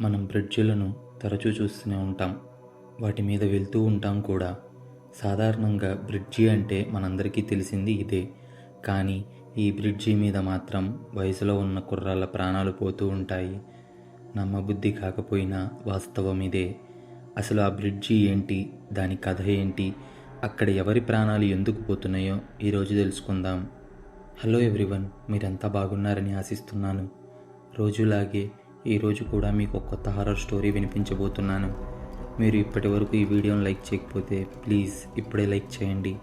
మనం బ్రిడ్జిలను తరచూ చూస్తూనే ఉంటాం. వాటి మీద వెళ్తూ ఉంటాం కూడా. సాధారణంగా బ్రిడ్జి అంటే మనందరికీ తెలిసింది ఇదే. కానీ ఈ బ్రిడ్జి మీద మాత్రం వయసులో ఉన్న కుర్రాళ్ళ ప్రాణాలు పోతూ ఉంటాయి. నమ్మబుద్ధి కాకపోయినా వాస్తవం ఇదే. అసలు ఆ బ్రిడ్జి ఏంటి, దాని కథ ఏంటి, అక్కడ ఎవరి ప్రాణాలు ఎందుకు పోతున్నాయో ఈరోజు తెలుసుకుందాం. హలో ఎవ్రీవన్, మీరంతా బాగున్నారని ఆశిస్తున్నాను. రోజులాగే ఈరోజు కూడా మీకు ఒక కొత్త హారర్ స్టోరీ వినిపించబోతున్నాను. మీరు ఇప్పటి వరకు ఈ వీడియోని లైక్ చేయకపోతే ప్లీజ్ ఇప్పుడే లైక్ చేయండి.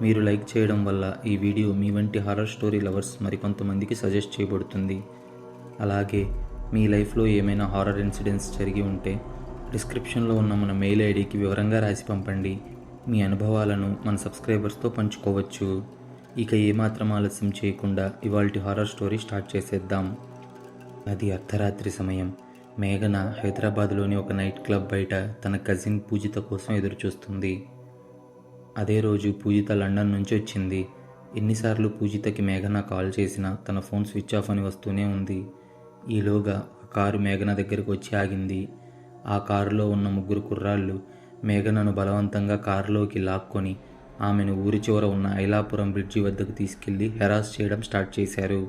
మీరు లైక్ చేయడం వల్ల ఈ వీడియో మీ వంటి హారర్ స్టోరీ లవర్స్ మరికొంతమందికి సజెస్ట్ చేయబడుతుంది. అలాగే మీ లైఫ్లో ఏమైనా హారర్ ఇన్సిడెంట్స్ జరిగి ఉంటే డిస్క్రిప్షన్లో ఉన్న మన మెయిల్ ఐడికి వివరంగా రాసి పంపండి. మీ అనుభవాలను మన సబ్స్క్రైబర్స్తో పంచుకోవచ్చు. ఇక ఏమాత్రం ఆలస్యం చేయకుండా ఇవాల్టి హారర్ స్టోరీ స్టార్ట్ చేసేద్దాం. అది అర్ధరాత్రి సమయం. మేఘన హైదరాబాద్లోని ఒక నైట్ క్లబ్ బయట తన కజిన్ పూజిత కోసం ఎదురుచూస్తుంది. అదే రోజు పూజిత లండన్ నుంచి వచ్చింది. ఎన్నిసార్లు పూజితకి మేఘన కాల్ చేసినా తన ఫోన్ స్విచ్ ఆఫ్ అని వస్తూనే ఉంది. ఈలోగా ఒక కారు మేఘన దగ్గరకు వచ్చి ఆగింది. ఆ కారులో ఉన్న ముగ్గురు కుర్రాళ్ళు మేఘనను బలవంతంగా కారులోకి లాక్కొని ఆమెను ఊరి చివర ఉన్న ఐలాపురం బ్రిడ్జి వద్దకు తీసుకెళ్లి హెరాస్ చేయడం స్టార్ట్ చేశారు.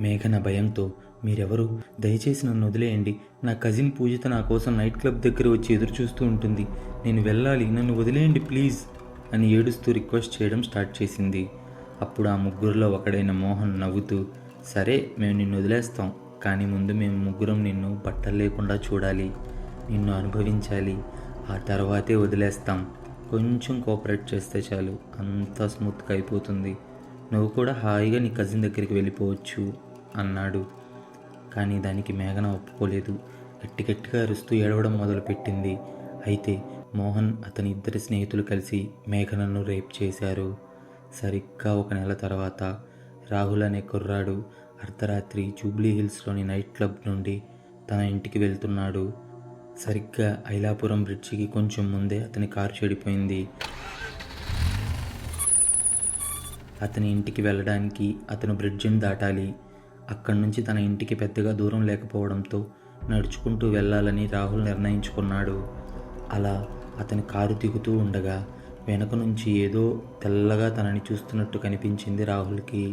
మేఘన భయంతో, మీరెవరు? దయచేసి నన్ను వదిలేయండి. నా కజిన్ పూజిత నా కోసం నైట్ క్లబ్ దగ్గర వచ్చి ఎదురు చూస్తూ ఉంటుంది. నేను వెళ్ళాలి, నన్ను వదిలేయండి ప్లీజ్ అని ఏడుస్తూ రిక్వెస్ట్ చేయడం స్టార్ట్ చేసింది. అప్పుడు ఆ ముగ్గురులో ఒకడైన మోహన్ నవ్వుతూ, సరే మేము నిన్ను వదిలేస్తాం, కానీ ముందు మేము ముగ్గురం నిన్ను బట్టలు లేకుండా చూడాలి, నిన్ను అనుభవించాలి, ఆ తర్వాతే వదిలేస్తాం. కొంచెం కోఆపరేట్ చేస్తే చాలు, అంతా స్మూత్గా అయిపోతుంది. నువ్వు కూడా హాయిగా నీ కజిన్ దగ్గరికి వెళ్ళిపోవచ్చు అన్నాడు. కానీ దానికి మేఘన ఒప్పుకోలేదు. గట్టిగా అరుస్తూ ఏడవడం మొదలుపెట్టింది. అయితే మోహన్ అతని ఇద్దరి స్నేహితులు కలిసి మేఘనను రేప్ చేశారు. సరిగ్గా 1 నెల తర్వాత రాహుల్ అనే కుర్రాడు అర్ధరాత్రి జూబ్లీ హిల్స్లోని నైట్ క్లబ్ నుండి తన ఇంటికి వెళ్తున్నాడు. సరిగ్గా ఐలాపురం బ్రిడ్జికి కొంచెం ముందే అతని కారు చెడిపోయింది. అతని ఇంటికి వెళ్ళడానికి అతను బ్రిడ్జిని దాటాలి. అక్కడి నుంచి తన ఇంటికి పెద్దగా దూరం లేకపోవడంతో నడుచుకుంటూ వెళ్ళాలని రాహుల్ నిర్ణయించుకున్నాడు. అలా అతని కారు దిగుతూ ఉండగా వెనక నుంచి ఏదో తెల్లగా తనని చూస్తున్నట్టు కనిపించింది రాహుల్కి.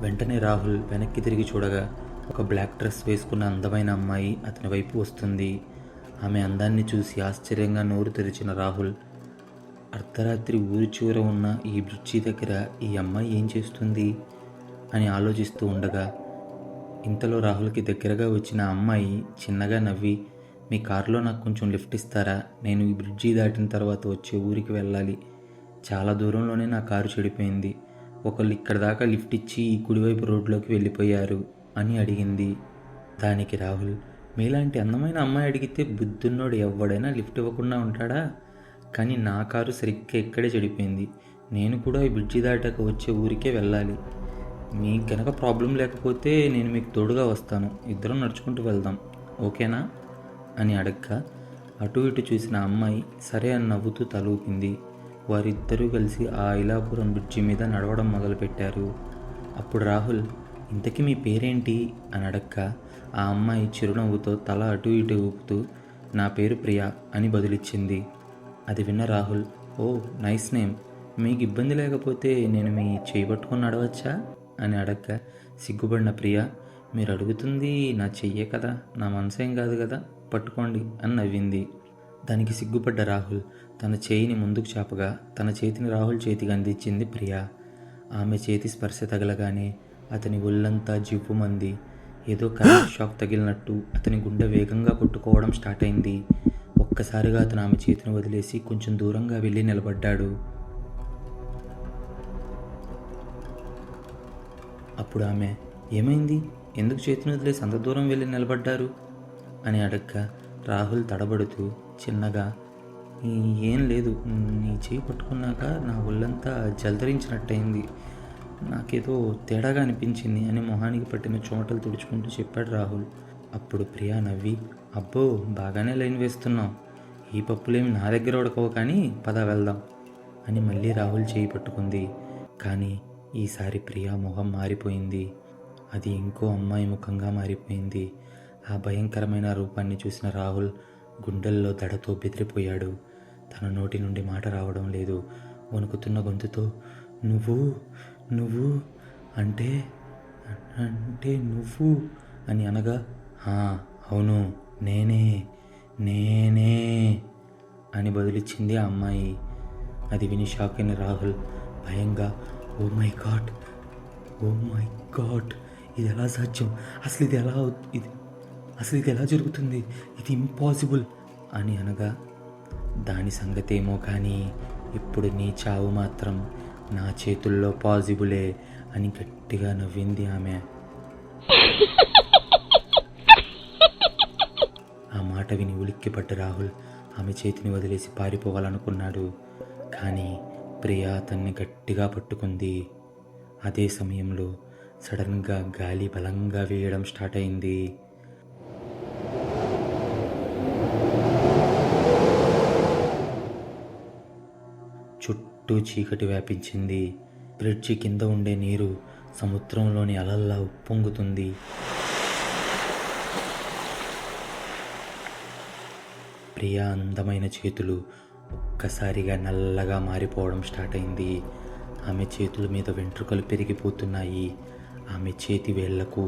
వెంటనే రాహుల్ వెనక్కి తిరిగి చూడగా ఒక బ్లాక్ డ్రెస్ వేసుకున్న అందమైన అమ్మాయి అతని వైపు వస్తుంది. ఆమె అందాన్ని చూసి ఆశ్చర్యంగా నోరు తెరిచిన రాహుల్, అర్ధరాత్రి ఊరి చివర ఉన్న ఈ బ్రిడ్జి దగ్గర ఈ అమ్మాయి ఏం చేస్తుంది అని ఆలోచిస్తూ ఉండగా ఇంతలో రాహుల్కి దగ్గరగా వచ్చిన అమ్మాయి చిన్నగా నవ్వి, మీ కారులో నాకు కొంచెం లిఫ్ట్ ఇస్తారా? నేను ఈ బ్రిడ్జి దాటిన తర్వాత వచ్చే ఊరికి వెళ్ళాలి. చాలా దూరంలోనే నా కారు చెడిపోయింది. ఒకళ్ళు ఇక్కడ దాకా లిఫ్ట్ ఇచ్చి ఈ కుడివైపు రోడ్లోకి వెళ్ళిపోయారు అని అడిగింది. దానికి రాహుల్, మీలాంటి అందమైన అమ్మాయి అడిగితే బుద్ధున్నోడు ఎవడైనా లిఫ్ట్ ఇవ్వకుండా ఉంటాడా? కానీ నా కారు సరిగ్గా ఇక్కడే చెడిపోయింది. నేను కూడా ఈ బ్రిడ్జి దాటాక వచ్చే ఊరికే వెళ్ళాలి. మీకు కనుక ప్రాబ్లం లేకపోతే నేను మీకు తోడుగా వస్తాను, ఇద్దరం నడుచుకుంటూ వెళ్దాం, ఓకేనా అని అడగ్గా అటు ఇటు చూసిన అమ్మాయి సరే అని నవ్వుతూ తల ఊపింది. వారిద్దరూ కలిసి ఆ ఐలాపురం బ్రిడ్జి మీద నడవడం మొదలుపెట్టారు. అప్పుడు రాహుల్, ఇంతకీ మీ పేరేంటి అని అడగ్గా ఆ అమ్మాయి చిరునవ్వుతో తల అటు ఇటు ఊపుతూ, నా పేరు ప్రియా అని బదులిచ్చింది. అది విన్న రాహుల్, ఓ నైస్ నేమ్, మీకు ఇబ్బంది లేకపోతే నేను మీ చేయి పట్టుకొని నడవచ్చా అని అడగ్గా సిగ్గుపడిన ప్రియా, మీరు అడుగుతుంది నా చెయ్యే కదా, నా మనసేం కాదు కదా, పట్టుకోండి అని నవ్వింది. దానికి సిగ్గుపడ్డ రాహుల్ తన చేయిని ముందుకు చాపగా తన చేతిని రాహుల్ చేతికి అందించింది ప్రియా. ఆమె చేతి స్పర్శ తగలగానే అతని ఒళ్ళంతా జివ్వుమంది. ఏదో కరెంట్ షాక్ తగిలినట్టు అతని గుండె వేగంగా కొట్టుకోవడం స్టార్ట్ అయింది. ఒక్కసారిగా అతను ఆమె చేతిని వదిలేసి కొంచెం దూరంగా వెళ్ళి నిలబడ్డాడు. అప్పుడు ఆమె, ఏమైంది, ఎందుకు చేతిని వదిలేసి అంత దూరం వెళ్ళి నిలబడ్డారు అని అడగ్గా రాహుల్ తడబడుతూ చిన్నగా, ఏం లేదు, నీ చేయి పట్టుకున్నాక నా ఒళ్ళంతా జలధరించినట్టయింది, నాకేదో తేడాగా అనిపించింది అని మొహానికి పట్టిన చెమటలు తుడుచుకుంటూ చెప్పాడు రాహుల్. అప్పుడు ప్రియా నవ్వి, అబ్బో బాగానే లైన్ వేస్తున్నావు, ఈ పప్పులేమి నా దగ్గర ఉడకవు, కానీ పద వెళ్దాం అని మళ్ళీ రాహుల్ చేయి పట్టుకుంది. కానీ ఈసారి ప్రియా మొహం మారిపోయింది. అది ఇంకో అమ్మాయి ముఖంగా మారిపోయింది. ఆ భయంకరమైన రూపాన్ని చూసిన రాహుల్ గుండెల్లో దడతో బెదిరిపోయాడు. తన నోటి నుండి మాట రావడం లేదు. వణుకుతున్న గొంతుతో నువ్వు నువ్వు అంటే అంటే నువ్వు అని అనగా, అవును నేనే నేనే అని బదులిచ్చింది ఆ అమ్మాయి. అది విని షాక్ అయిన రాహుల్ భయంగా oh my god oh my god, ఇది ఎలా సాధ్యం, అసలు ఇది ఎలా జరుగుతుంది, ఇది ఇంపాసిబుల్ అని అనగా, దాని సంగతేమో కానీ ఇప్పుడు నీ చావు మాత్రం నా చేతుల్లో పాసిబులే అని గట్టిగా నవ్వింది ఆమె. ఆ మాట విని ఉలిక్కిపడ్డ రాహుల్ ఆమె చేతిని వదిలేసి పారిపోవాలనుకున్నాడు. కానీ ప్రియా అతన్ని గట్టిగా పట్టుకుంది. అదే సమయంలో సడన్గా గాలి బలంగా వేయడం స్టార్ట్ అయింది. చుట్టూ చీకటి వ్యాపించింది. బ్రిడ్జి కింద ఉండే నీరు సముద్రంలోని అలల్లా ఉప్పొంగుతుంది. ప్రియా అందమైన చేతులు ఒక్కసారిగా నల్లగా మారిపోవడం స్టార్ట్ అయింది. ఆమె చేతుల మీద వెంట్రుకలు పెరిగిపోతున్నాయి. ఆమె చేతి వేళ్లకు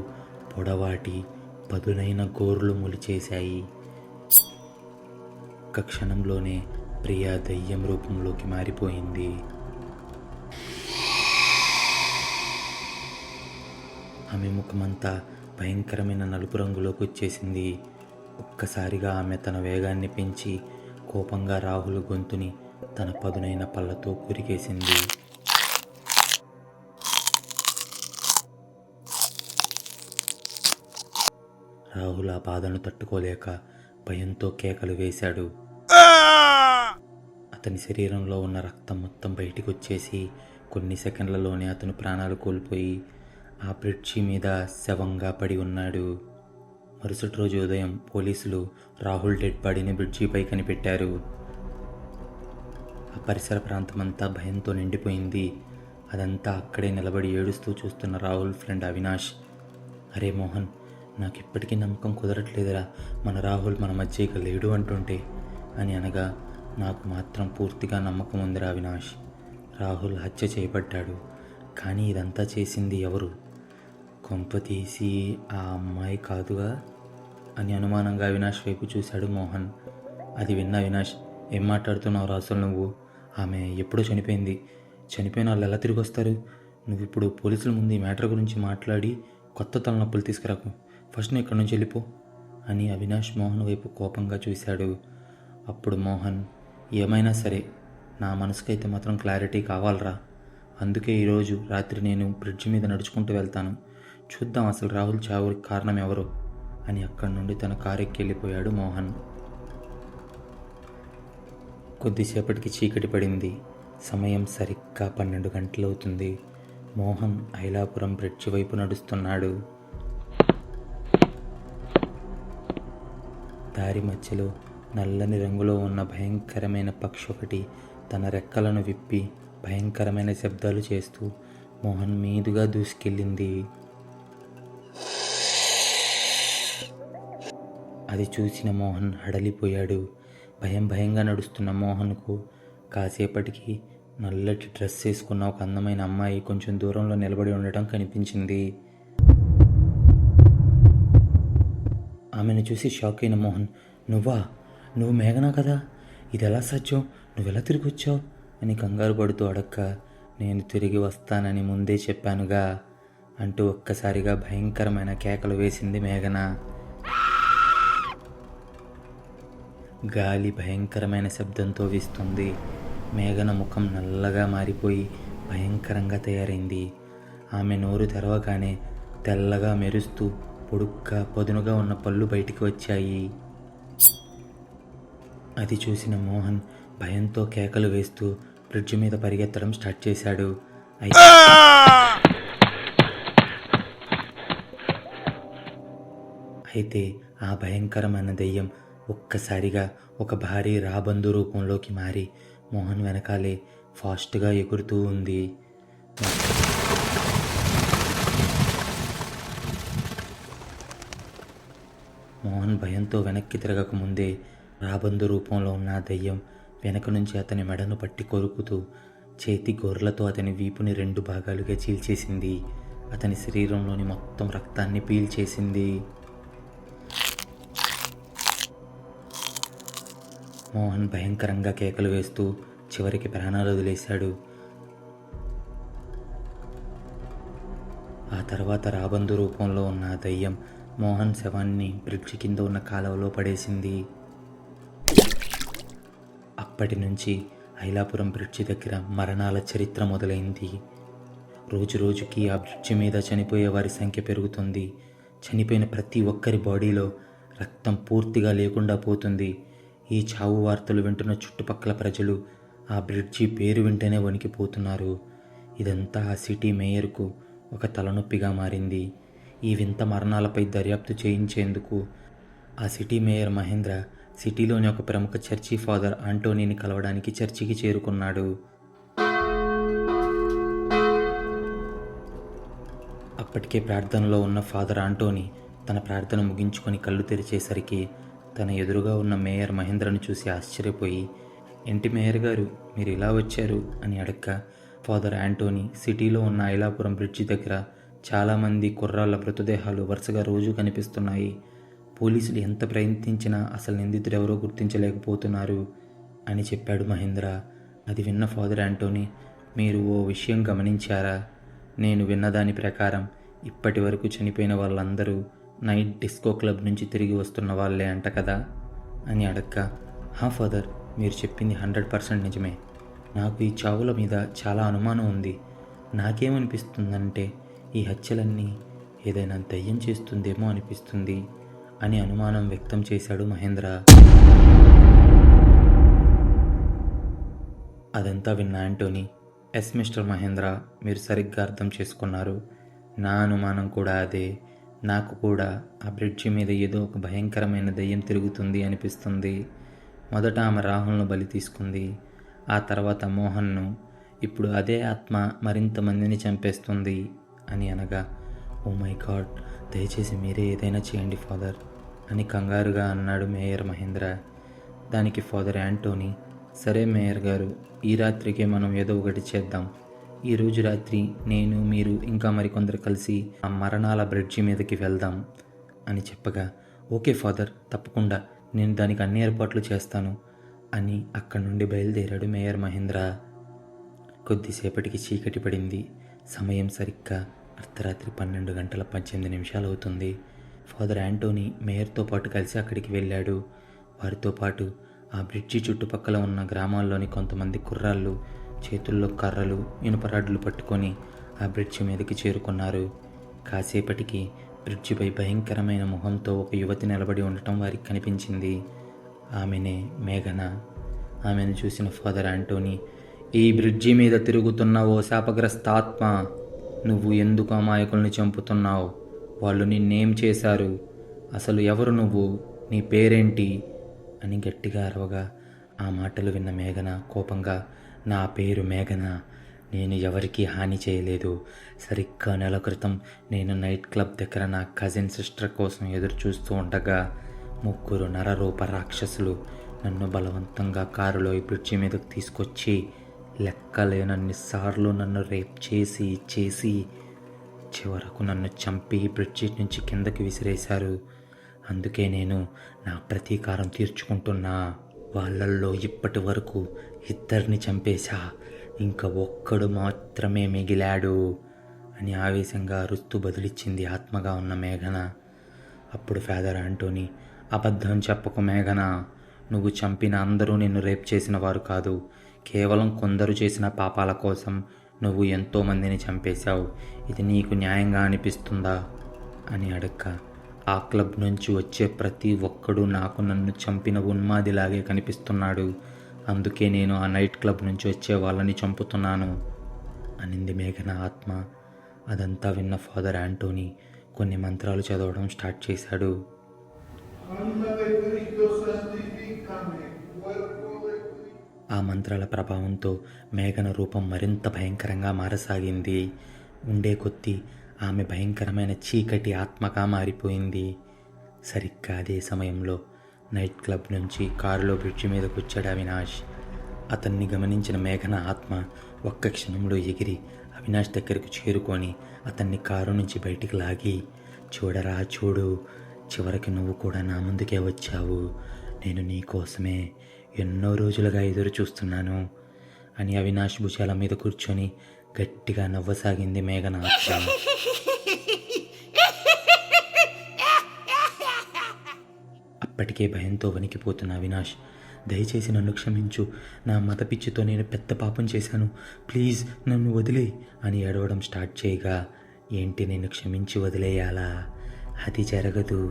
పొడవాటి పదునైన గోర్లు మొలిచేశాయి. ఒక్క క్షణంలోనే ప్రియా దయ్యం రూపంలోకి మారిపోయింది. ఆమె ముఖమంతా భయంకరమైన నలుపు రంగులోకి వచ్చేసింది. ఒక్కసారిగా ఆమె తన వేగాన్ని పెంచి కోపంగా రాహుల్ గొంతుని తన పదునైన పళ్ళతో కొరికేసింది. రాహుల్ ఆ బాధను తట్టుకోలేక భయంతో కేకలు వేశాడు. అతని శరీరంలో ఉన్న రక్తం మొత్తం బయటికి వచ్చేసి కొన్ని సెకండ్లలోనే అతను ప్రాణాలు కోల్పోయి ఆ బ్రిడ్జి మీద శవంగా పడి ఉన్నాడు. మరుసటి రోజు ఉదయం పోలీసులు రాహుల్ డెడ్ బాడీని బ్రిడ్జిపై కనిపెట్టారు. ఆ పరిసర ప్రాంతమంతా భయంతో నిండిపోయింది. అదంతా అక్కడే నిలబడి ఏడుస్తూ చూస్తున్న రాహుల్ ఫ్రెండ్ అవినాష్, అరే మోహన్, నాకు ఇప్పటికీ నమ్మకం కుదరట్లేదురా, మన రాహుల్ మన మధ్య ఇక లేడు అంటుంటే అని అనగా, నాకు మాత్రం పూర్తిగా నమ్మకం ఉందిరా అవినాష్, రాహుల్ హత్య చేయబడ్డాడు. కానీ ఇదంతా చేసింది ఎవరు? కొంపతీసి ఆ అమ్మాయి కాదుగా అని అనుమానంగా అవినాష్ వైపు చూశాడు మోహన్. అది విన్న అవినాష్, ఏం మాట్లాడుతున్నావు అసలు నువ్వు? ఆమె ఎప్పుడో చనిపోయింది. చనిపోయిన వాళ్ళు ఎలా తిరిగి వస్తారు? నువ్వు ఇప్పుడు పోలీసుల ముందు ఈ మ్యాటర్ గురించి మాట్లాడి కొత్త తలనొప్పులు తీసుకురాకు. ఫస్ట్ నువ్వు ఇక్కడి నుంచి వెళ్ళిపో అని అవినాష్ మోహన్ వైపు కోపంగా చూశాడు. అప్పుడు మోహన్, ఏమైనా సరే నా మనసుకైతే మాత్రం క్లారిటీ కావాలరా, అందుకే ఈరోజు రాత్రి నేను బ్రిడ్జి మీద నడుచుకుంటూ వెళ్తాను, చూద్దాం అసలు రాహుల్ చావుకి కారణం ఎవరో అని అక్కడి నుండి తన కారు ఎక్కి వెళ్ళిపోయాడు మోహన్. కొద్దిసేపటికి చీకటి పడింది. సమయం సరిగ్గా 12 గంటలవుతుంది. మోహన్ ఐలాపురం బ్రిడ్జి వైపు నడుస్తున్నాడు. దారి మధ్యలో నల్లని రంగులో ఉన్న భయంకరమైన పక్షి ఒకటి తన రెక్కలను విప్పి భయంకరమైన శబ్దాలు చేస్తూ మోహన్ మీదుగా దూసుకెళ్ళింది. అది చూసిన మోహన్ హడలిపోయాడు. భయంగా నడుస్తున్న మోహన్కు కాసేపటికి నల్లటి డ్రెస్ వేసుకున్న ఒక అందమైన అమ్మాయి కొంచెం దూరంలో నిలబడి ఉండటం కనిపించింది. ఆమెను చూసి షాక్ అయిన మోహన్, నువ్వు మేఘనా కదా, ఇది ఎలా సాధ్యం, నువ్వెలా తిరిగి వచ్చావు అని కంగారు పడుతూ అడక్క, నేను తిరిగి వస్తానని ముందే చెప్పానుగా అంటూ ఒక్కసారిగా భయంకరమైన కేకలు వేసింది మేఘన. గాలి భయంకరమైన శబ్దంతో వీస్తుంది. మేఘన ముఖం నల్లగా మారిపోయి భయంకరంగా తయారైంది. ఆమె నోరు తెరవగానే తెల్లగా మెరుస్తూ పొడుగ్గా పదునుగా ఉన్న పళ్ళు బయటికి వచ్చాయి. అది చూసిన మోహన్ భయంతో కేకలు వేస్తూ బ్రిడ్జి మీద పరిగెత్తడం స్టార్ట్ చేశాడు. అయితే ఆ భయంకరమైన దెయ్యం ఒక్కసారిగా ఒక భారీ రాబందు రూపంలోకి మారి మోహన్ వెనకాలే ఫాస్ట్గా ఎగురుతూ ఉంది. మోహన్ భయంతో వెనక్కి తిరగకముందే రాబందు రూపంలో ఉన్న ఆ దయ్యం వెనక నుంచి అతని మెడను పట్టి కొరుకుతూ చేతి గొర్రెలతో అతని వీపుని 2 భాగాలుగా చీల్చేసింది. అతని శరీరంలోని మొత్తం రక్తాన్ని పీల్చేసింది. మోహన్ భయంకరంగా కేకలు వేస్తూ చివరికి ప్రాణాలు వదిలేశాడు. ఆ తర్వాత రాబందు రూపంలో ఉన్న ఆ దయ్యం మోహన్ శవాన్ని బ్రిడ్జి కింద ఉన్న కాలువలో పడేసింది. అప్పటి నుంచి ఐలాపురం బ్రిడ్జి దగ్గర మరణాల చరిత్ర మొదలైంది. రోజు రోజుకి ఆ బ్రిడ్జి మీద చనిపోయే వారి సంఖ్య పెరుగుతుంది. చనిపోయిన ప్రతి ఒక్కరి బాడీలో రక్తం పూర్తిగా లేకుండా పోతుంది. ఈ చావు వార్తలు వింటున్న చుట్టుపక్కల ప్రజలు ఆ బ్రిడ్జి పేరు వింటేనే వణికిపోతున్నారు. ఇదంతా ఆ సిటీ మేయర్కు ఒక తలనొప్పిగా మారింది. ఈ వింత మరణాలపై దర్యాప్తు చేయించేందుకు ఆ సిటీ మేయర్ మహేంద్ర సిటీలోని ఒక ప్రముఖ చర్చి ఫాదర్ ఆంటోనీని కలవడానికి చర్చికి చేరుకున్నాడు. అప్పటికే ప్రార్థనలో ఉన్న ఫాదర్ ఆంటోనీ తన ప్రార్థన ముగించుకొని కళ్ళు తెరిచేసరికి తన ఎదురుగా ఉన్న మేయర్ మహేంద్రను చూసి ఆశ్చర్యపోయి, "ఏంటి మేయర్ గారు, మీరు ఇలా వచ్చారు?" అని అడగ్గా ఫాదర్ ఆంటోనీ, "సిటీలో ఉన్న ఐలాపురం బ్రిడ్జి దగ్గర చాలామంది కుర్రాళ్ళ మృతదేహాలు వరుసగా రోజు కనిపిస్తున్నాయి. పోలీసులు ఎంత ప్రయత్నించినా అసలు నిందితుడెవరో గుర్తించలేకపోతున్నారు" అని చెప్పాడు మహేంద్ర. అది విన్న ఫాదర్ ఆంటోనీ, "మీరు ఓ విషయం గమనించారా? నేను విన్నదాని ప్రకారం ఇప్పటి వరకు చనిపోయిన వాళ్ళందరూ నైట్ డిస్కో క్లబ్ నుంచి తిరిగి వస్తున్న వాళ్ళే అంట కదా" అని అడగ్గా, "హా ఫాదర్, మీరు చెప్పింది 100% నిజమే. నాకు ఈ చావుల మీద చాలా అనుమానం ఉంది. నాకేమనిపిస్తుందంటే ఈ హత్యలన్నీ ఏదైనా దయ్యం చేస్తుందేమో అనిపిస్తుంది" అని అనుమానం వ్యక్తం చేశాడు మహేంద్ర. అదంతా విన్న ఆంటోనీ, "ఎస్ మిస్టర్ మహేంద్ర, మీరు సరిగ్గా అర్థం చేసుకున్నారు. నా అనుమానం కూడా అదే. నాకు కూడా ఆ బ్రిడ్జి మీద ఏదో ఒక భయంకరమైన దయ్యం తిరుగుతుంది అనిపిస్తుంది. మొదట ఆమె రాహుల్ను బలి తీసుకుంది, ఆ తర్వాత మోహన్ను, ఇప్పుడు అదే ఆత్మ మరింత మందిని చంపేస్తుంది" అని అనగా, "ఓ మై గాడ్, దయచేసి మీరే ఏదైనా చేయండి ఫాదర్" అని కంగారుగా అన్నాడు మేయర్ మహేంద్ర. దానికి ఫాదర్ ఆంటోనీ, "సరే మేయర్ గారు, ఈ రాత్రికే మనం ఏదో ఒకటి చేద్దాం. ఈరోజు రాత్రి నేను, మీరు ఇంకా మరికొందరు కలిసి ఆ మరణాల బ్రిడ్జి మీదకి వెళ్దాం" అని చెప్పగా, "ఓకే ఫాదర్, తప్పకుండా, నేను దానికి అన్ని ఏర్పాట్లు చేస్తాను" అని అక్కడి నుండి బయలుదేరాడు మేయర్ మహేంద్ర. కొద్దిసేపటికి చీకటి పడింది. సమయం సరిగ్గా అర్ధరాత్రి 12:18 అవుతుంది. ఫాదర్ ఆంటోనీ మేయర్తో పాటు కలిసి అక్కడికి వెళ్ళాడు. వారితో పాటు ఆ బ్రిడ్జి చుట్టుపక్కల ఉన్న గ్రామాల్లోని కొంతమంది కుర్రాళ్ళు చేతుల్లో కర్రలు, ఇనుపరాడ్లు పట్టుకొని ఆ బ్రిడ్జి మీదకి చేరుకున్నారు. కాసేపటికి బ్రిడ్జిపై భయంకరమైన మొహంతో ఒక యువతి నిలబడి ఉండటం వారికి కనిపించింది. ఆమెనే మేఘన. ఆమెను చూసిన ఫాదర్ ఆంటోనీ, "ఈ బ్రిడ్జి మీద తిరుగుతున్న ఓ శాపగ్రస్త ఆత్మ, నువ్వు ఎందుకు అమాయకుల్ని చంపుతున్నావు? వాళ్ళు నిన్నేం చేశారు? అసలు ఎవరు నువ్వు? నీ పేరేంటి?" అని గట్టిగా అరవగా, ఆ మాటలు విన్న మేఘన కోపంగా, "నా పేరు మేఘన. నేను ఎవరికీ హాని చేయలేదు. సరిగ్గా నెల క్రితం నేను నైట్ క్లబ్ దగ్గర నా కజిన్ సిస్టర్ కోసం ఎదురు చూస్తూ ఉండగా 3 నరరూప రాక్షసులు నన్ను బలవంతంగా కారులో ఈ బ్రిడ్జి మీదకు తీసుకొచ్చి లెక్కలేనన్ని సార్లు నన్ను రేప్ చేసి చివరకు నన్ను చంపి బ్రిడ్జి నుంచి కిందకి విసిరేశారు. అందుకే నేను నా ప్రతీకారం తీర్చుకుంటున్నా. వాళ్ళల్లో ఇప్పటి వరకు 2 చంపేశా, ఇంకా ఒక్కడు మాత్రమే మిగిలాడు" అని ఆవేశంగా అరుస్తూ బదులిచ్చింది ఆత్మగా ఉన్న మేఘన. అప్పుడు ఫాదర్ ఆంటోనీ, "అబద్ధం చెప్పకు మేఘన. నువ్వు చంపిన అందరూ నిన్ను రేప్ చేసిన వారు కాదు. కేవలం కొందరు చేసిన పాపాల కోసం నువ్వు ఎంతోమందిని చంపేశావు. ఇది నీకు న్యాయంగా అనిపిస్తుందా" అని అడగ్గా, "ఆ క్లబ్ నుంచి వచ్చే ప్రతి ఒక్కడూ నాకు నన్ను చంపిన ఉన్మాదిలాగే కనిపిస్తున్నాడు. అందుకే నేను ఆ నైట్ క్లబ్ నుంచి వచ్చే వాళ్ళని చంపుతున్నాను" అనింది మేఘన ఆత్మ. అదంతా విన్న ఫాదర్ ఆంటోనీ కొన్ని మంత్రాలు చదవడం స్టార్ట్ చేశాడు. ఆ మంత్రాల ప్రభావంతో మేఘన రూపం మరింత భయంకరంగా మారసాగింది. ఉండే కొద్దీ ఆమె భయంకరమైన చీకటి ఆత్మగా మారిపోయింది. సరిగ్గా అదే సమయంలో నైట్ క్లబ్ నుంచి కారులో బ్రిడ్జి మీదకు వచ్చాడు అవినాష్. అతన్ని గమనించిన మేఘన ఆత్మ ఒక్క క్షణంలో ఎగిరి అవినాష్ దగ్గరకు చేరుకొని అతన్ని కారు నుంచి బయటికి లాగి, చూడరా చూడు, చివరికి నువ్వు కూడా నా ముందుకే వచ్చావు. నేను నీ కోసమే ఎన్నో రోజులుగా ఎదురు చూస్తున్నాను అని అవినాష్ భుజాల మీద కూర్చొని గట్టిగా నవ్వసాగింది మేఘన ఆత్మ. అప్పటికే భయంతో వణికిపోతున్న అవినాష్, దయచేసి నన్ను క్షమించు, నా మత పిచ్చితో నేను పెద్ద పాపం చేశాను, ప్లీజ్ నన్ను వదిలే అని ఏడవడం స్టార్ట్ చేయగా, ఏంటి నేను క్షమించి వదిలేయాలా? అది జరగదు,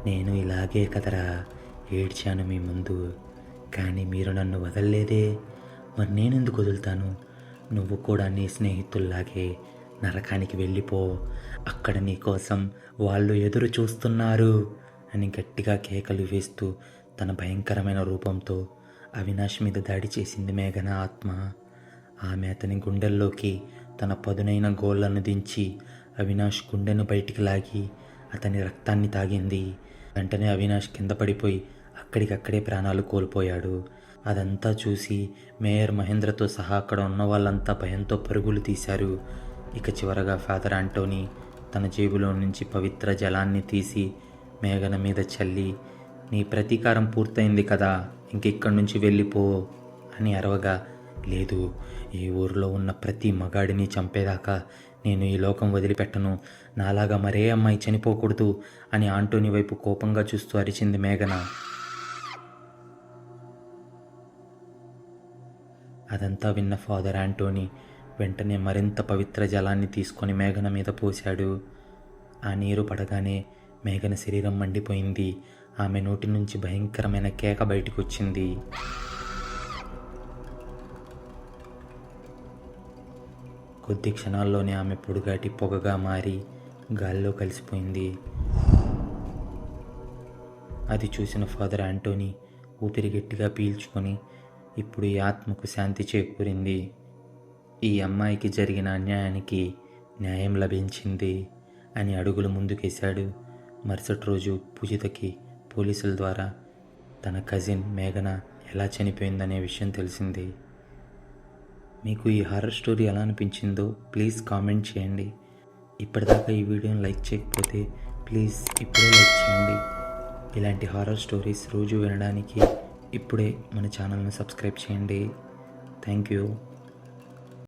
నేను ఇలాగే కదరా ఏడ్చాను మీ ముందు, కానీ మీరు నన్ను వదలలేదే, మరి నేనెందుకు వదులుతాను? నువ్వు కూడా నీ స్నేహితుల్లాగే నరకానికి వెళ్ళిపో, అక్కడ నీ కోసం వాళ్ళు ఎదురు చూస్తున్నారు అని గట్టిగా కేకలు వేస్తూ తన భయంకరమైన రూపంతో అవినాష్ మీద దాడి చేసింది మేఘన ఆత్మ. ఆమె అతని గుండెల్లోకి తన పదునైన గోళ్లను దించి అవినాష్ గుండెను బయటికి లాగి అతని రక్తాన్ని తాగింది. వెంటనే అవినాష్ కింద పడిపోయి అక్కడికక్కడే ప్రాణాలు కోల్పోయాడు. అదంతా చూసి మేయర్ మహేంద్రతో సహా అక్కడ ఉన్న వాళ్ళంతా భయంతో పరుగులు తీశారు. ఇక చివరగా ఫాదర్ ఆంటోనీ తన జేబులో నుంచి పవిత్ర జలాన్ని తీసి మేఘన మీద చల్లి, నీ ప్రతీకారం పూర్తయింది కదా, ఇంకెక్కడి నుంచి వెళ్ళిపో అని అరవగా, లేదు, ఈ ఊరిలో ఉన్న ప్రతి మగాడిని చంపేదాకా నేను ఈ లోకం వదిలిపెట్టను, నాలాగా మరే అమ్మాయి చనిపోకూడదు అని ఆంటోనీ వైపు కోపంగా చూస్తూ అరిచింది మేఘన. అదంతా విన్న ఫాదర్ ఆంటోనీ వెంటనే మరింత పవిత్ర జలాన్ని తీసుకొని మేఘన మీద పోశాడు. ఆ నీరు పడగానే మేఘన శరీరం మండిపోయింది. ఆమె నోటి నుంచి భయంకరమైన కేక బయటకు వచ్చింది. కొద్ది క్షణాల్లోనే ఆమె పొడుగాటి పొగగా మారి గాల్లో కలిసిపోయింది. అది చూసిన ఫాదర్ ఆంటోనీ ఊపిరి గట్టిగా పీల్చుకొని, ఇప్పుడు ఈ ఆత్మకు శాంతి చేకూరింది, ఈ అమ్మాయికి జరిగిన అన్యాయానికి న్యాయం లభించింది అని అడుగులు ముందుకేశాడు. మరుసటి రోజు పూజితకి పోలీసుల ద్వారా తన కజిన్ మేఘన ఎలా చనిపోయిందనే విషయం తెలిసింది. మీకు ఈ హారర్ స్టోరీ ఎలా అనిపించిందో ప్లీజ్ కామెంట్ చేయండి. ఇప్పటిదాకా ఈ వీడియోని లైక్ చేయకపోతే ప్లీజ్ ఇప్పుడే లైక్ చేయండి. ఇలాంటి హారర్ స్టోరీస్ రోజు వినడానికి ఇప్పుడే మన ఛానల్ని సబ్స్క్రైబ్ చేయండి. Thank you.